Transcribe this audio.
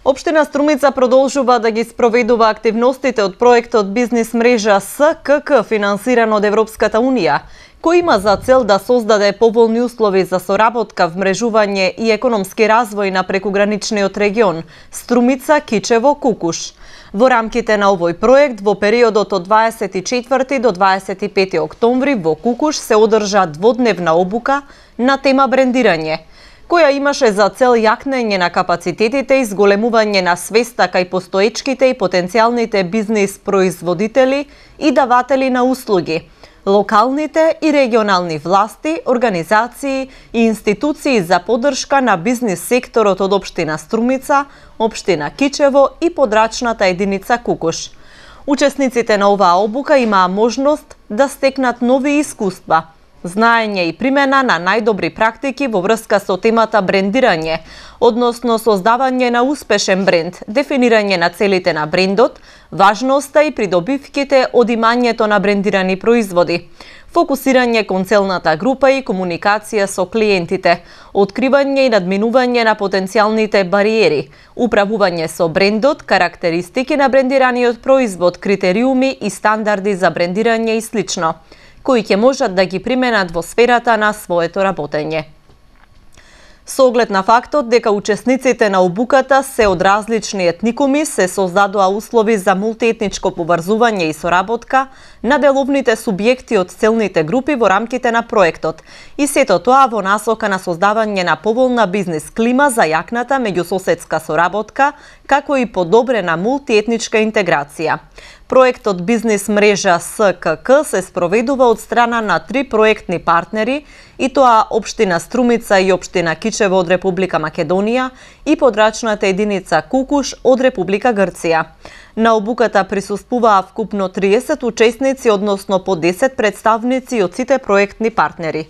Општина Струмица продолжува да ги спроведува активностите од проектот Бизнис мрежа СКК, финансиран од Европската Унија, кој има за цел да создаде поволни услови за соработка, вмрежување и економски развој на прекуграничниот регион Струмица, Кичево, Кукуш. Во рамките на овој проект, во периодот од 24 до 25 октомври во Кукуш се одржа дводневна обука на тема брендирање, која имаше за цел јакнење на капацитетите и зголемување на свеста кај постоечките и потенцијалните бизнис производители и даватели на услуги, локалните и регионални власти, организации и институции за поддршка на бизнис секторот од општина Струмица, општина Кичево и подрачната единица Кукуш. Учесниците на оваа обука имаа можност да стекнат нови искуства, знаење и примена на најдобри практики во врска со темата брендирање, односно создавање на успешен бренд, дефинирање на целите на брендот, важноста и придобивките од имањето на брендирани производи, фокусирање кон целната група и комуникација со клиентите, откривање и надминување на потенцијалните бариери, управување со брендот, карактеристики на брендираниот производ, критериуми и стандарди за брендирање и слично, кои ќе можат да ги применат во сферата на своето работење. Со оглед на фактот дека учесниците на обуката се од различни етникуми, се создадоа услови за мултиетничко поврзување и соработка на деловните субјекти од целните групи во рамките на проектот, и сето тоа во насока на создавање на поволна бизнис клима за јакната меѓусоседска соработка, како и подобрена мултиетничка интеграција. Проектот Бизнис мрежа СКК се спроведува од страна на 3 проектни партнери, и тоа општина Струмица и општина Кичево од Република Македонија и подрачната единица Кукуш од Република Грција. На обуката присуствуваа вкупно 30 учесници, односно по 10 представници од сите проектни партнери.